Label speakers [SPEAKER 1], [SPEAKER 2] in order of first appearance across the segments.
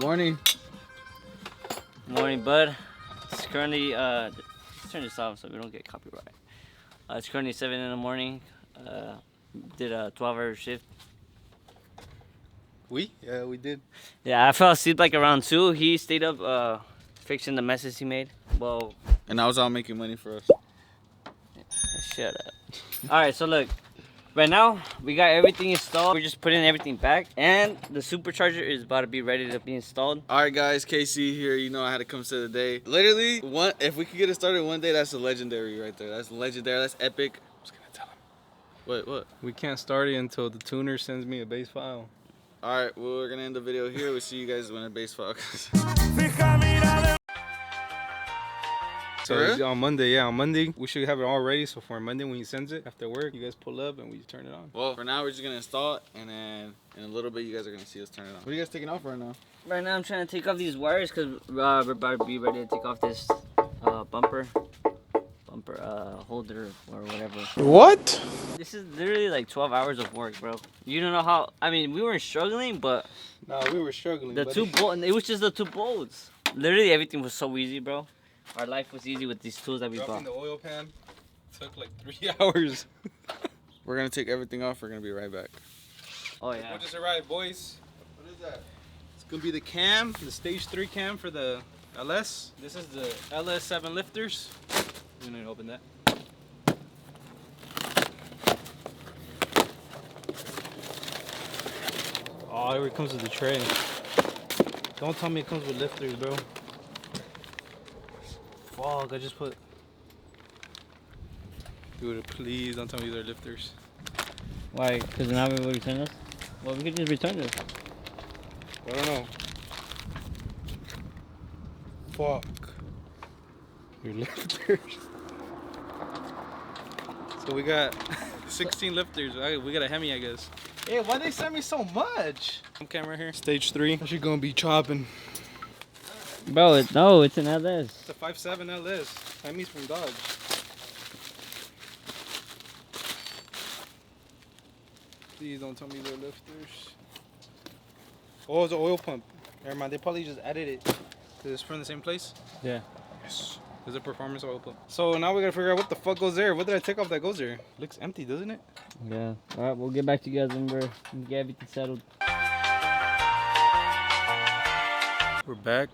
[SPEAKER 1] morning.
[SPEAKER 2] Morning, bud. It's currently, let's turn this off so we don't get copyright. It's currently 7 in the morning. Did a 12-hour shift.
[SPEAKER 1] Yeah, we did.
[SPEAKER 2] Yeah, I fell asleep like around 2. He stayed up fixing the messes he made. Well,
[SPEAKER 1] And I was out making money for us.
[SPEAKER 2] shut up. Alright, so look. Right now, we got everything installed. We're just putting everything back. And the supercharger is about to be ready to be installed.
[SPEAKER 1] Alright guys, KC here. You know I had to come save the day. Literally, if we could get it started one day, that's a legendary right there. That's legendary. That's epic. I was gonna tell him. What?
[SPEAKER 3] We can't start it until the tuner sends me a base file.
[SPEAKER 1] Alright, well, we're gonna end the video here. We'll see you guys when the base file comes.
[SPEAKER 3] So on Monday, we should have it all ready. So for Monday when he sends it after work, you guys pull up and we turn it on.
[SPEAKER 1] Well, for now, we're just gonna install it, and then in a little bit, you guys are gonna see us turn it on. What are you guys taking off right now?
[SPEAKER 2] Right now, I'm trying to take off these wires because we're about to be ready to take off this bumper holder or whatever.
[SPEAKER 3] What?
[SPEAKER 2] This is literally like 12 hours of work, bro. You don't know how. I mean, we weren't struggling, but
[SPEAKER 3] No, we were struggling.
[SPEAKER 2] the two bolts. It was just the 2 bolts. Literally, everything was so easy, bro. Our life was easy with these tools that we
[SPEAKER 3] Dropping
[SPEAKER 2] bought.
[SPEAKER 3] the oil pan took like 3 hours.
[SPEAKER 1] We're gonna take everything off. We're gonna be right back.
[SPEAKER 2] Oh yeah.
[SPEAKER 3] We just arrived, boys.
[SPEAKER 1] What is that? It's gonna be the cam.
[SPEAKER 3] The stage 3 cam for the LS. This is the LS7 lifters. We need to open that. Oh, here it comes with the tray. Don't tell me it comes with lifters, bro. Fuck, I just put... Dude, please don't tell me these are lifters.
[SPEAKER 2] Why? Because now we will return this? Well, we could just return this.
[SPEAKER 3] I don't know. Fuck. Your lifters. So we got 16 lifters. We got a Hemi, I guess. Hey, why they send me so much? Camera here. Stage 3. Actually gonna be chopping.
[SPEAKER 2] Bro, no, it's an LS.
[SPEAKER 3] It's a 5.7 LS. Hemi's from Dodge. Please don't tell me they're lifters. Oh, it's an oil pump. Never mind, they probably just added it. Is this from the same place?
[SPEAKER 2] Yeah.
[SPEAKER 3] Yes. It's a performance oil pump. So now we gotta figure out what the fuck goes there. What did I take off that goes there? Looks empty, doesn't it?
[SPEAKER 2] Yeah. Alright, we'll get back to you guys when we get everything settled.
[SPEAKER 3] We're back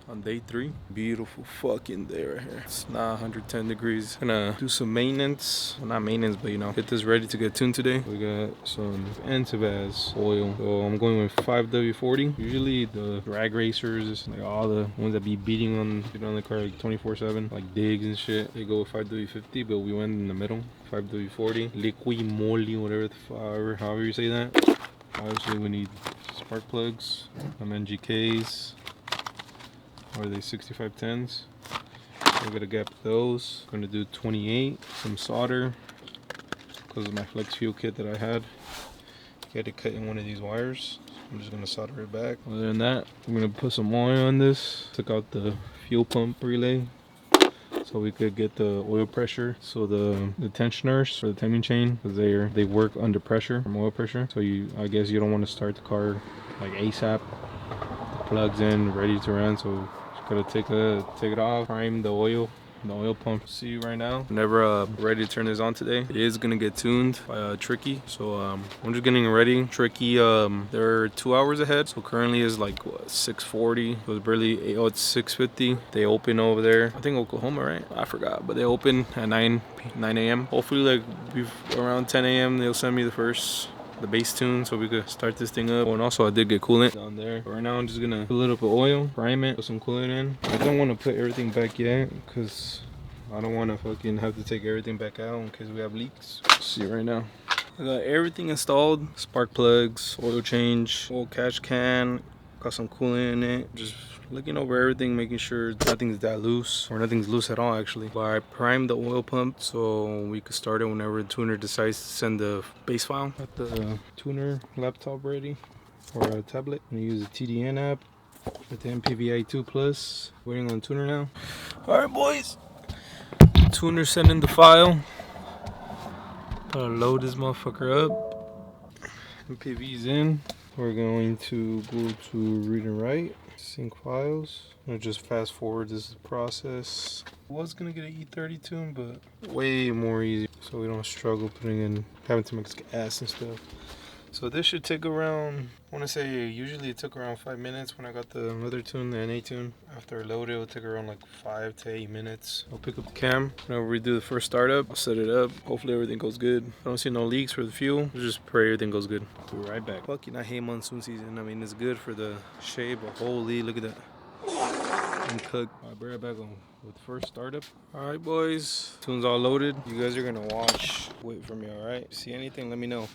[SPEAKER 3] on day 3. Beautiful fucking day right here. It's now 110 degrees. Gonna do some maintenance. Well, not maintenance, but you know, get this ready to get tuned today. We got some Antivaz oil. So I'm going with 5W40. Usually the drag racers, like all the ones that be beating on the car like 24/7, like digs and shit, they go with 5W50, but we went in the middle. 5W40. Liqui moly, whatever the however you say that. Obviously we need spark plugs, some NGKs. Or are they 6510s? We're gonna gap those. Gonna do 28. Some solder because of my flex fuel kit that I had. Had to cut in one of these wires. I'm just gonna solder it back. Other than that, I'm gonna put some oil on this. Took out the fuel pump relay so we could get the oil pressure. So the tensioners for the timing chain, because they work under pressure from oil pressure. So I guess you don't want to start the car like ASAP. The plug's in, ready to run. So gotta take it off, prime the oil pump. See you right now. Whenever ready to turn this on today. It is gonna get tuned by Tricky. So I'm just getting ready. Tricky, they're 2 hours ahead. So currently is like what, 6:40. So it's barely it's 6:50. They open over there. I think Oklahoma, right? I forgot, but they open at 9 a.m. Hopefully like around 10 a.m. they'll send me the base tune so we could start this thing up. Oh, and also I did get coolant down there. But right now I'm just gonna fill it up with oil, prime it, put some coolant in. I don't want to put everything back yet because I don't want to fucking have to take everything back out in case we have leaks. See right now. I got everything installed. Spark plugs, oil change, oil catch can, got some coolant in it. Just looking over everything, making sure nothing's that loose, or nothing's loose at all actually. But I primed the oil pump so we could start it whenever the tuner decides to send the base file. Got the tuner laptop ready, or a tablet. I'm gonna use the TDN app with the MPVI 2 Plus. Waiting on the tuner now. Alright boys, tuner sending the file. Gotta load this motherfucker up. MPV's in. We're going to go to read and write. Sync files. I'm gonna just fast forward this process. I was gonna get an E30 tune, but way more easy, so we don't struggle having to mix gas and stuff. So this should take around, I want to say usually it took around 5 minutes when I got the other tune, the NA tune. After I load it, it'll take around like 5 to 8 minutes. I'll pick up the cam. Whenever we do the first startup, I'll set it up. Hopefully everything goes good. I don't see no leaks for the fuel. We'll just pray everything goes good. I'll be right back. Fucking, I hate monsoon season. I mean, it's good for the shade, but holy, look at that. I'm cooked. I'll be right back on with first startup. All right, boys. Tune's all loaded. You guys are gonna wait for me, all right? See anything, let me know.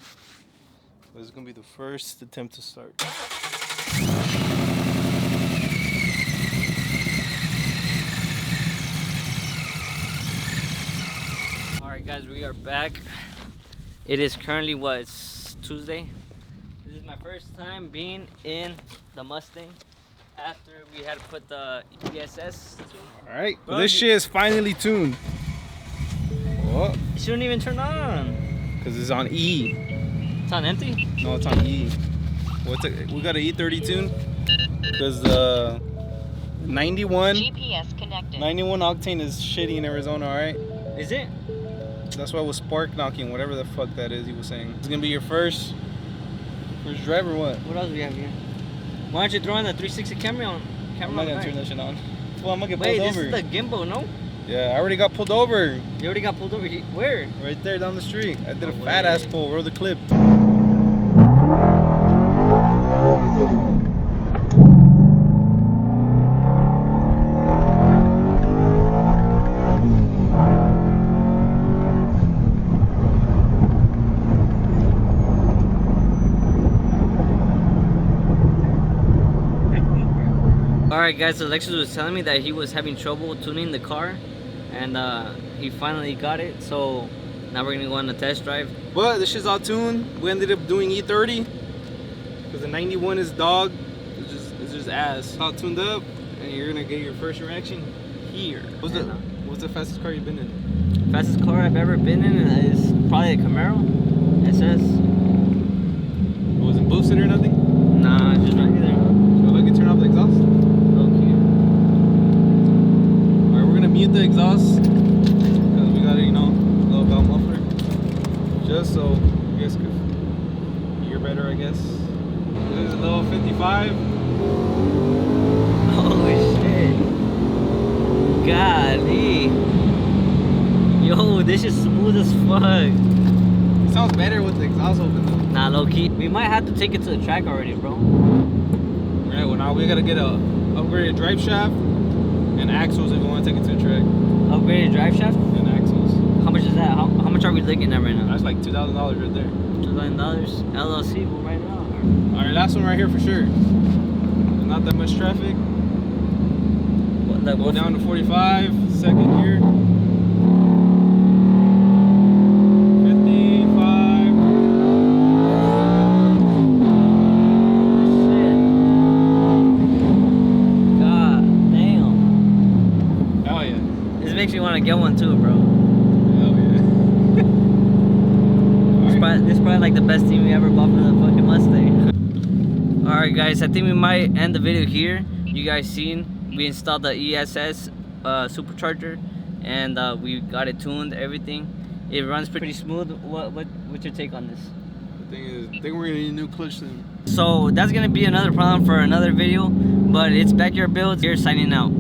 [SPEAKER 3] This is gonna be the first attempt to start.
[SPEAKER 2] Alright guys, we are back. It is currently it's Tuesday. This is my first time being in the Mustang after we had to put the ESS tune.
[SPEAKER 3] Alright, well, this shit is finally tuned. What?
[SPEAKER 2] It shouldn't even turn on.
[SPEAKER 3] Cause it's on E.
[SPEAKER 2] It's on empty?
[SPEAKER 3] No, it's on E. We got an E30 tune because 91
[SPEAKER 4] GPS connected.
[SPEAKER 3] 91 octane is shitty in Arizona, alright?
[SPEAKER 2] Is it?
[SPEAKER 3] That's why it was spark knocking, whatever the fuck that is he was saying. It's gonna be your first drive or what?
[SPEAKER 2] What else do we have here? Why don't you throw in the 360 camera on?
[SPEAKER 3] I'm not gonna turn that shit on. Well, I'm gonna get pulled
[SPEAKER 2] Wait,
[SPEAKER 3] over.
[SPEAKER 2] this is the gimbal, no?
[SPEAKER 3] Yeah, I already got pulled over.
[SPEAKER 2] You already got pulled over. Where?
[SPEAKER 3] Right there down the street. I did a
[SPEAKER 2] No
[SPEAKER 3] fat
[SPEAKER 2] way.
[SPEAKER 3] ass pull, roll the clip.
[SPEAKER 2] Alright guys, so Alexis was telling me that he was having trouble tuning the car and he finally got it, so now we're gonna go on a test drive.
[SPEAKER 3] But this shit's all tuned. We ended up doing E30 because the 91 is dog. It's just ass. All tuned up, and you're gonna get your first reaction here. What's the fastest car you've been in?
[SPEAKER 2] Fastest car I've ever been in is probably a Camaro SS.
[SPEAKER 3] It wasn't boosted or nothing?
[SPEAKER 2] Nah, just regular.
[SPEAKER 3] So I can turn off the exhaust?
[SPEAKER 2] Okay.
[SPEAKER 3] Alright, we're gonna mute the exhaust because we got a low valve muffler. Just so you guys could hear better, I guess. This is a little 55.
[SPEAKER 2] Holy shit. Golly. Yo, this is smooth as fuck.
[SPEAKER 3] It sounds better with the exhaust open though.
[SPEAKER 2] Nah, low key. We might have to take it to the track already, bro.
[SPEAKER 3] Right, well now we gotta get a upgraded drive shaft and axles if we want to take it to the track.
[SPEAKER 2] Upgraded drive shaft?
[SPEAKER 3] And axles.
[SPEAKER 2] How much is that? How much are we looking at right now?
[SPEAKER 3] That's like $2,000 right there.
[SPEAKER 2] $2 million. LLC, we'll write it out.
[SPEAKER 3] Alright, last one right here for sure. There's not that much traffic. Go down to 45, second gear. 55.
[SPEAKER 2] Shit. God damn.
[SPEAKER 3] Hell yeah.
[SPEAKER 2] This makes me want to get one too, bro.
[SPEAKER 3] Hell yeah.
[SPEAKER 2] This is probably like the best thing we ever bought for the fucking Mustang. Alright guys, I think we might end the video here. You guys seen we installed the ESS Supercharger and we got it tuned, everything. It runs pretty smooth. What's your take on this?
[SPEAKER 3] The thing is, I think we're gonna need a new clutch soon.
[SPEAKER 2] So that's gonna be another problem for another video, but it's Backyard Builds. Here signing out.